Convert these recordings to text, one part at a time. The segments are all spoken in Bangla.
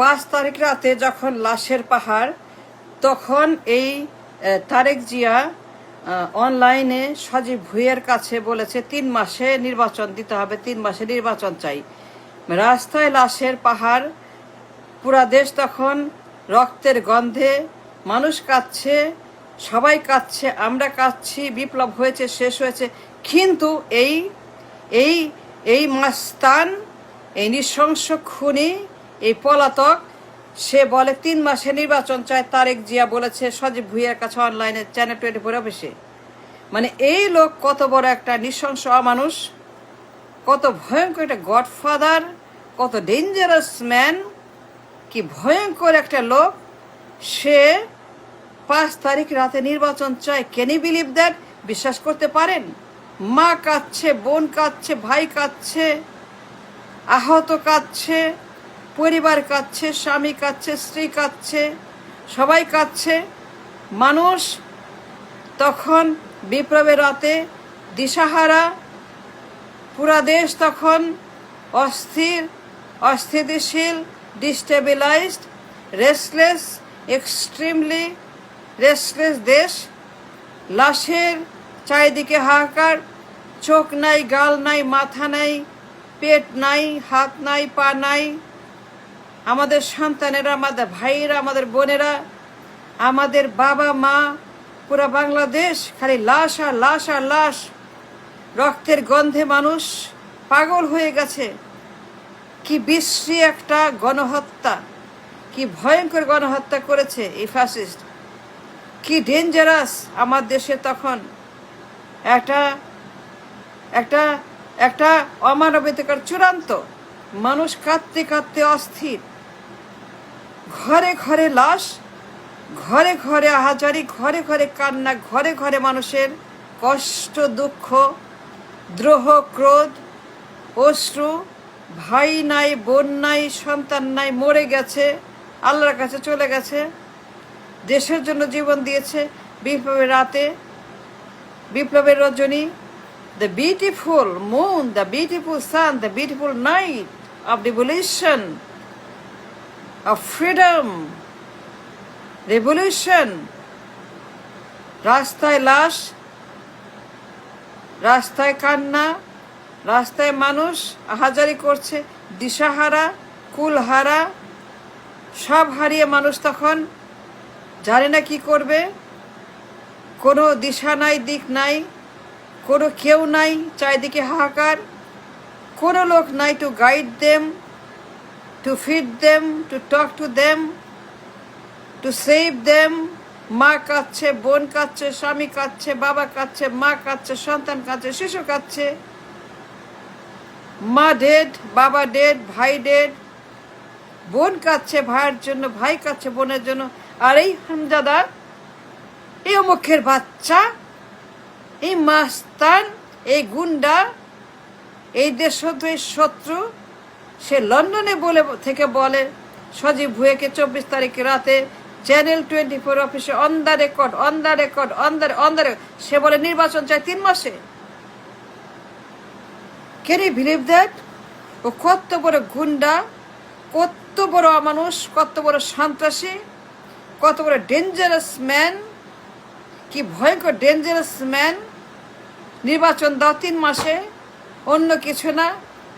5 তারিখ রাতে যখন লাশের পাহাড়, তখন এই তারেক জিয়া অনলাইনে সজীব ভুঁইয়ার কাছে বলেছে 3 মাসে নির্বাচন দিতে হবে, 3 মাসে নির্বাচন চাই। রাস্তায় লাশের পাহাড়, পুরা দেশ তখন রক্তের গন্ধে, মানুষ কাঁদছে, সবাই কাঁদছে, আমরা কাঁদছি, বিপ্লব হয়েছে, শেষ হয়েছে। কিন্তু এই এই এই মাস্তান, এই নৃশংস খুনি, এই পলাতক, সে বলে 3 মাসে নির্বাচন চায়। তারেক জিয়া বলেছে সজীব ভুঁইয়ার কাছে অনলাইনে চ্যানেল 24 অফিসে। মানে এই লোক কত বড় একটা নৃশংস অমানুষ, কত ভয়ঙ্কর একটা গডফাদার, কত ডেঞ্জারাস ম্যান, কি ভয়ঙ্কর একটা লোক। সে 5 তারিখ রাতে নির্বাচন চায়। Can you believe that? বিশ্বাস করতে পারেন? মা কাঁদছে, বোন কাঁদছে, ভাই কাঁদছে, আহত কাঁদছে, পরিবার কাঁদছে, স্বামী কাঁদছে, স্ত্রী কাঁদছে, সবাই কাঁদছে। মানুষ তখন বিপ্লবের রাতে দিশাহারা, পুরা দেশ তখন অস্থির, অস্থিতিশীল, ডিস্টেবিলাইজড, রেস্টলেস, এক্সট্রিমলি রেস্টলেস দেশ। লাশের চারিদিকে হাহাকার, চোখ নাই, গাল নাই, মাথা নাই, পেট নাই, হাত নাই, পা নাই। আমাদের সন্তানেরা, আমাদের ভাইয়েরা, আমাদের বোনেরা, আমাদের বাবা মা, পুরা বাংলাদেশ খালি লাশ আর লাশ আর লাশ। রক্তের গন্ধে মানুষ পাগল হয়ে গেছে। কি বিশ্রী একটা গণহত্যা, কি ভয়ঙ্কর গণহত্যা করেছে এই ফ্যাসিস্ট। কি ডেঞ্জারাস আমার দেশে তখন একটা একটা একটা অমানবিকতার চূড়ান্ত। মানুষ কাঁদতে কাঁদতে অস্থির, ঘরে ঘরে লাশ, ঘরে ঘরে আহাজারি, ঘরে ঘরে কান্না, ঘরে ঘরে মানুষের কষ্ট, দুঃখ, দ্রোহ, ক্রোধ, অশ্রু। ভাই নাই, বোন নাই, সন্তান নাই, মরে গেছে, আল্লাহর কাছে চলে গেছে, দেশের জন্য জীবন দিয়েছে। বিপ্লবের রাতে, বিপ্লবের রজনী, the beautiful moon, the beautiful sun, the beautiful night of revolution, of freedom, revolution. রাস্তায় লাশ, রাস্তায় কান্না, রাস্তায় মানুষ আহাজারি করছে, দিশাহারা, কুলহারা, সব হারিয়ে মানুষ তখন জানে না কি করবে। কোনো দিশা নাই, দিক নাই, কোনো কেউ নাই, চারিদিকে হাহাকার, কোনো লোক নাই to guide them, to feed them, to talk to them, to save them. মা কাঁদছে, বোন কাঁদছে, স্বামী কাঁদছে, বাবা কাঁদছে, মা কাঁদছে, সন্তান কাঁদছে, শিশু কাঁদছে। মা ডেড, বাবা ডেড, ভাই ডেড, বোন কাঁদছে ভাইয়ের জন্য, ভাই কাঁদছে বোনের জন্য। আর এই হামজাদা, এই অমুখের বাচ্চা, এই মাস্তান, এই গুন্ডা, এই দেশদ্রোহী শত্রু, সে লন্ডনে বলে সজীব ভুঁইয়াকে 24 তারিখ রাতে চ্যানেল 24 অফিসে on the record, on the record, on the সে বলে নির্বাচন চায় 3 মাসে। Can you believe that? ও কত বড় গুন্ডা, কত বড় অমানুষ, কত বড় সন্ত্রাসী, কত বড় ডেঞ্জারাস ম্যান, কি ভয়ঙ্কর ডেঞ্জারাস ম্যান। নির্বাচন দাও 3 মাসে, অন্য কিছু না,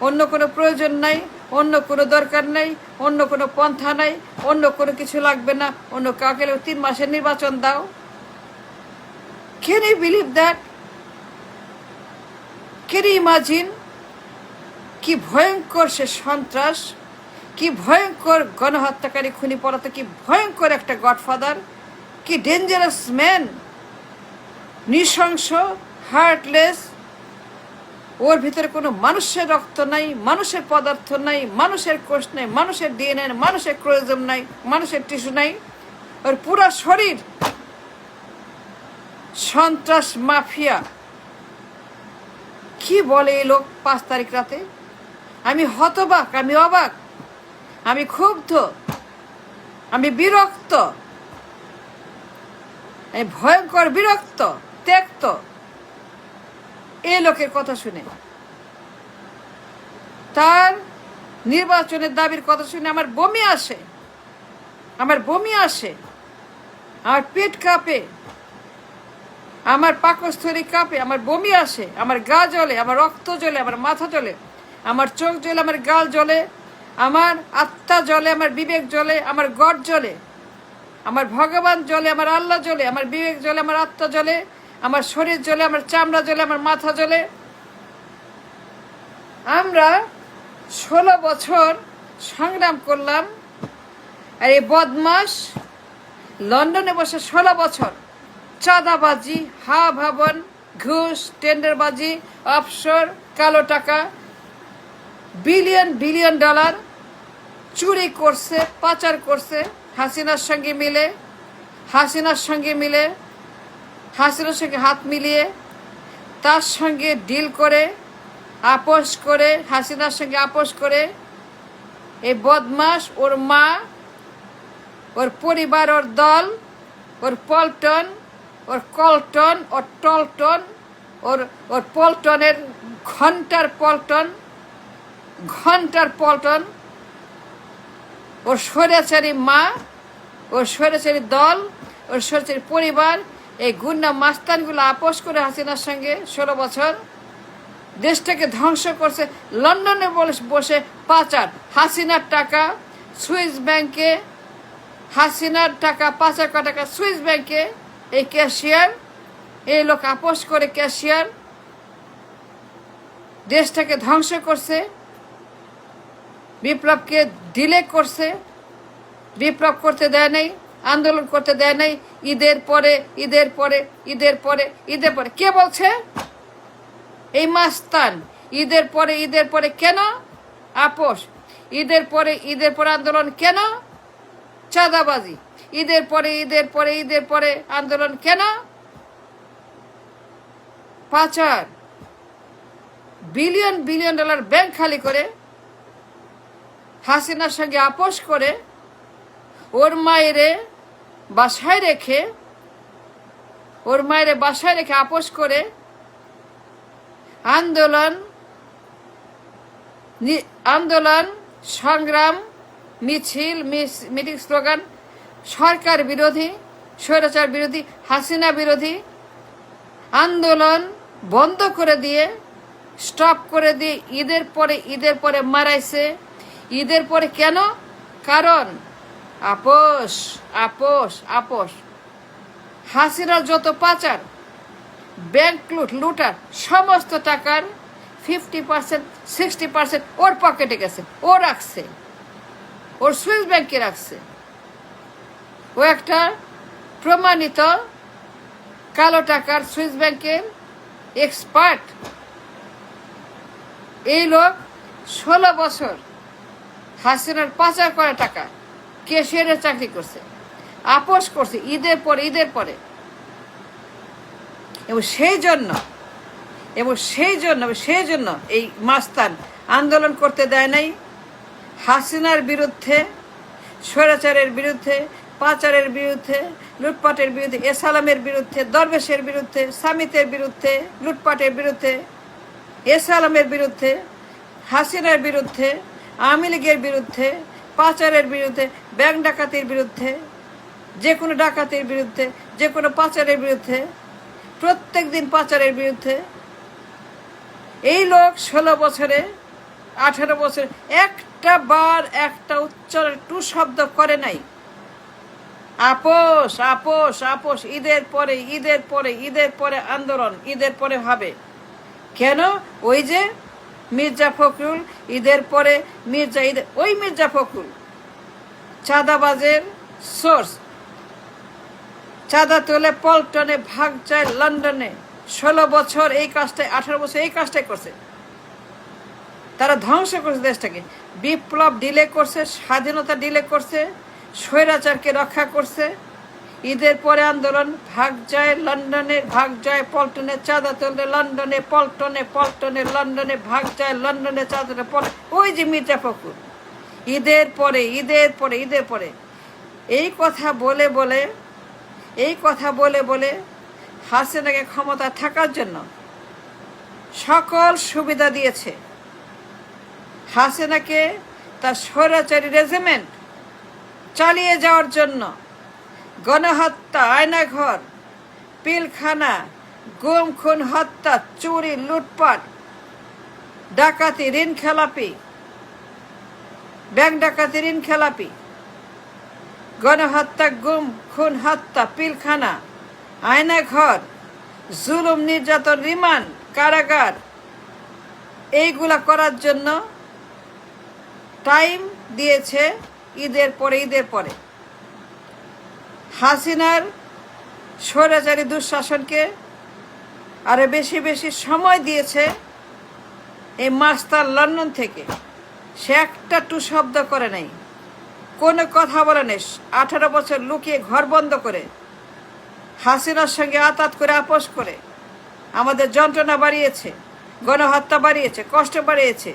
অন্য কোনো প্রয়োজন নাই, অন্য কোনো দরকার নাই, অন্য কোনো পন্থা নাই, অন্য কোনো কিছু লাগবে না, অন্য কাউকে 3 মাসে নির্বাচন দাও। Can you believe that? Can you imagine? কি ভয়ঙ্কর সে সন্ত্রাস, কি ভয়ঙ্কর গণহত্যাকারী, খুনি, পলাতক, কি ভয়ঙ্কর একটা গডফাদার, কি ডেঞ্জারাস ম্যান, নৃশংস, হার্টলেস। ওর ভিতরে কোনো মানুষের রক্ত নাই, মানুষের পদার্থ নাই, মানুষের কোষ নাই, মানুষের ডিএনএ, মানুষের ক্রোমোজোম নাই, মানুষের টিস্যু নাই। ওর পুরা শরীর সন্ত্রাস, মাফিয়া। কি বলে এই লোক 5 তারিখ রাতে? আমি হতবাক, আমি অবাক, আমি ক্ষুব্ধ, আমি বিরক্ত, আমি ভয়ঙ্কর বিরক্ত, ত্যক্ত এই লোকের কথা শুনে। তার নির্বাচনের দাবির কথা শুনে আমার বমি আসে। আমার বমি আসে, আমার পেট কাঁপে, আমার পাকস্থলী কাঁপে, আমার বমি আসে, আমার গা জ্বলে, আমার রক্ত জ্বলে, আমার মাথা জ্বলে, আমার চোখ জ্বলে, আমার গাল জ্বলে, আমার আত্মা জ্বলে, আমার বিবেক জ্বলে, আমার গড জ্বলে, আমার ভগবান জ্বলে, আমার আল্লাহ জ্বলে, আমার বিবেক জ্বলে, আমার আত্মা জ্বলে, আমার শরীর জ্বলে, আমার চামড়া জ্বলে, আমার মাথা জ্বলে। আমরা 16 বছর সংগ্রাম করলাম, আর এই বদমাস লন্ডনে বসে 16 বছর চাঁদাবাজি, হাওয়া ঘুষ, টেন্ডারবাজি, অফশোর, কালো টাকা, বিলিয়ন বিলিয়ন ডলার চুরি করছে, পাচার করছে হাসিনার সঙ্গে মিলে, হাসিনার সঙ্গে হাত মিলিয়ে, তার সঙ্গে ডিল করে, আপোষ করে, হাসিনার সঙ্গে আপোষ করে এই বদমাস, ওর মা, ওর পরিবার, ওর দল, ওর পল্টন, ওর কল্টন, ওর টলটন, ওর পল্টনের ঘন্টার পল্টন, ওর স্বৈরাচারী মা, ওর স্বৈরাচারী দল, ওর স্বৈরাচারী পরিবার, এই গুন্ডা মাস্তানগুলো আপোষ করে হাসিনার সঙ্গে 16 বছর দেশটাকে ধ্বংস করছে। লন্ডনে বসে পাচার, হাসিনার টাকা সুইস ব্যাংকে, হাসিনার টাকা পাচার করা টাকা সুইস ব্যাংকে, এই ক্যাশিয়ার, এই লোক আপোষ করে ক্যাশিয়ার দেশটাকে ধ্বংস করছে, বিপ্লবকে ডিলে করছে, বিপ্লব করতে দেয় নাই, আন্দোলন করতে দেয় নাই। ঈদের পরে কে বলছে? এই মাস্তান। ঈদের পরে কেন আপোষ? ঈদের পরে আন্দোলন কেন? চাঁদাবাজি। ঈদের পরে আন্দোলন কেন? পাচার। বিলিয়ন বিলিয়ন ডলার ব্যাংক খালি করে, হাসিনার সঙ্গে আপোষ করে, ওর মায়েরে বাসায় রেখে আপোষ করে আন্দোলন সংগ্রাম, মিছিল, মিটিং, স্লোগান সরকার বিরোধী, স্বৈরাচার বিরোধী, হাসিনা বিরোধী আন্দোলন বন্ধ করে দিয়ে, স্টপ করে দিয়ে ঈদের পরে মারাইছে। ঈদের পরে কেন? কারণ আপোষ। হাসিনার যত পাচার, ব্যাংক লুটার, সমস্ত টাকার 50% 60% ওর পকেটে গেছে, ও রাখছে, ওর সুইস ব্যাংকে রাখছে। ও একটা প্রমাণিত কালো টাকার সুইস ব্যাংকের এক্সপার্ট। এই লোক 16 বছর হাসিনার পাচার করা টাকা ক্যাশিয়ারের চাকরি করছে, আপোষ করছে ঈদের পরে। এবং সেই জন্য এই মাস্তান আন্দোলন করতে দেয় নাই হাসিনার বিরুদ্ধে, স্বৈরাচারের বিরুদ্ধে, পাচারের বিরুদ্ধে, লুটপাটের বিরুদ্ধে, এসালামের বিরুদ্ধে, দরবেশের বিরুদ্ধে, সামিতের বিরুদ্ধে, লুটপাটের বিরুদ্ধে, এসালামের বিরুদ্ধে, হাসিনার বিরুদ্ধে, আওয়ামী লীগের বিরুদ্ধে, পাচারের বিরুদ্ধে, ব্যাংক ডাকাতির বিরুদ্ধে, যে কোনো ডাকাতির বিরুদ্ধে, যে কোনো পাচারের বিরুদ্ধে, প্রত্যেক দিন পাচারের বিরুদ্ধে। এই লোক 16 বছরে 18 বছরে একটা বার একটা উচ্চারণ টু শব্দ করে নাই। আপোষ। ঈদের পরে আন্দোলন, ঈদের পরে হবে কেন? ওই যে মির্জা ফখরুল, ঈদের পরে মির্জা ফখরুল চাঁদাবাজের সোর্স, চাঁদা তোলে পল্টনে, ভাগ চায় লন্ডনে। 16 বছর এই কাজটাই, 18 বছর এই কাজটাই করছে। তারা ধ্বংস করছে দেশটাকে, বিপ্লব ডিলে করছে, স্বাধীনতা ডিলে করছে, স্বৈরাচারকে রক্ষা করছে। ঈদের পরে আন্দোলন, ভাগ যায় লন্ডনে, ভাগ যায় পল্টনে, চাঁদা তোলে লন্ডনে, পল্টনে লন্ডনে, ভাগ যায় লন্ডনে, চাঁদা তোলে ওই যে মির্জা ফখরুল। ঈদের পরে এই কথা বলে হাসিনাকে ক্ষমতা থাকার জন্য সকল সুবিধা দিয়েছে। হাসিনাকে তার স্বৈরাচারী রেজিমেন্ট চালিয়ে যাওয়ার জন্য গণহত্যা, আয়নাঘর, পিলখানা, গুম, খুন, হত্যা, চুরি, লুটপাট, ডাকাতি, ঋণ খেলাপি, ব্যাংক ডাকাতি, ঋণ খেলাপি, গণহত্যা, গুম, খুন, হত্যা, পিলখানা, আয়নাঘর, জুলুম, নির্যাতন, রিমান্ড, কারাগার, এইগুলা করার জন্য টাইম দিয়েছে ঈদের পরে। হাসিনার স্বৈরাচারী দুঃশাসনকে আরো বেশি সময় দিয়েছে এই মাস্টার লন্ডন থেকে। সে একটা টু শব্দ করে নাই, কোনো কথা বলে নেই। 18 বছর লুকিয়ে ঘর বন্ধ করে, হাসিনার সঙ্গে আতাত করে, আপোষ করে আমাদের যন্ত্রণা বাড়িয়েছে, গণহত্যা বাড়িয়েছে, কষ্ট বাড়িয়েছে,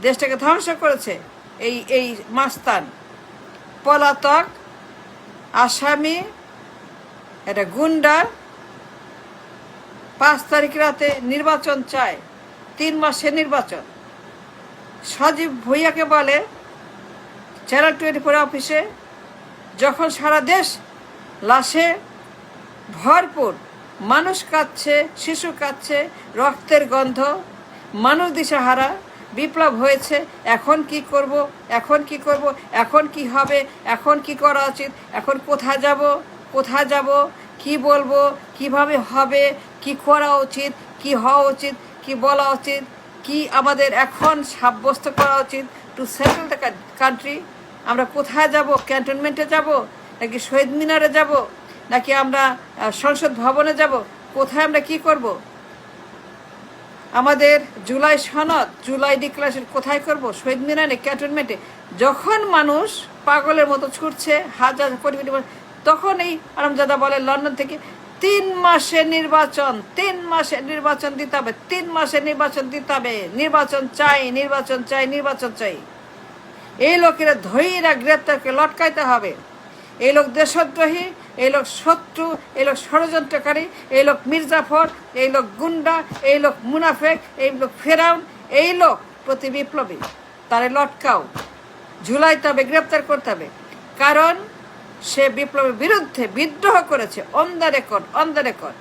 দেশটাকে ধ্বংস করেছে। এই মাস্তান পলাতক আসামি, এটা গুন্ডা 5 তারিখ রাতে নির্বাচন চায়, 3 মাসে নির্বাচন। সজীব ভুইয়াকে বলে চ্যানেল 24 অফিসে, যখন সারা দেশ লাশে ভরপুর, মানুষ কাঁদছে, শিশু কাঁদছে, রক্তের গন্ধ, মানুষ দিশাহারা, বিপ্লব হয়েছে, এখন কি করব, এখন কি হবে, এখন কি করা উচিত, এখন কোথায় যাব, কি বলবো, কিভাবে হবে, কি করা উচিত, কি হওয়া উচিত, কি বলা উচিত, কি আমাদের এখন সাব্যস্ত করা উচিত টু সেটেল দ্য কান্ট্রি। আমরা কোথায় যাব? ক্যান্টনমেন্টে যাব, নাকি শহীদ মিনারে যাব, নাকি আমরা সংসদ ভবনে যাব? কোথায় আমরা কি করব? আমাদের জুলাই সনদ, জুলাই ডিক্লারেশন কোথায় করব? শহীদ মিনারে, ক্যান্টনমেন্টে? যখন মানুষ পাগলের মতো ছুটছে, হাজার কোটি কোটি, তখন এই আরামজাদা বলে লন্ডন থেকে 3 মাসে নির্বাচন, 3 মাসে নির্বাচন দিতে হবে, 3 মাসে নির্বাচন দিতে হবে, নির্বাচন চাই। এই লোকেরা ধৈরা গ্রেপ্তার করে লটকাইতে হবে। এই লোক দেশদ্রোহী, এই লোক শত্রু, এই লোক ষড়যন্ত্রকারী, এই লোক মির্জাফর, এই লোক গুন্ডা, এই লোক মুনাফেক, এই লোক ফেরাউন, এই লোক প্রতি বিপ্লবী। তারে লটকাও, ঝুলাইতে হবে, গ্রেপ্তার করতে হবে। কারণ সে বিপ্লবের বিরুদ্ধে বিদ্রোহ করেছে, অন দ্য রেকর্ড।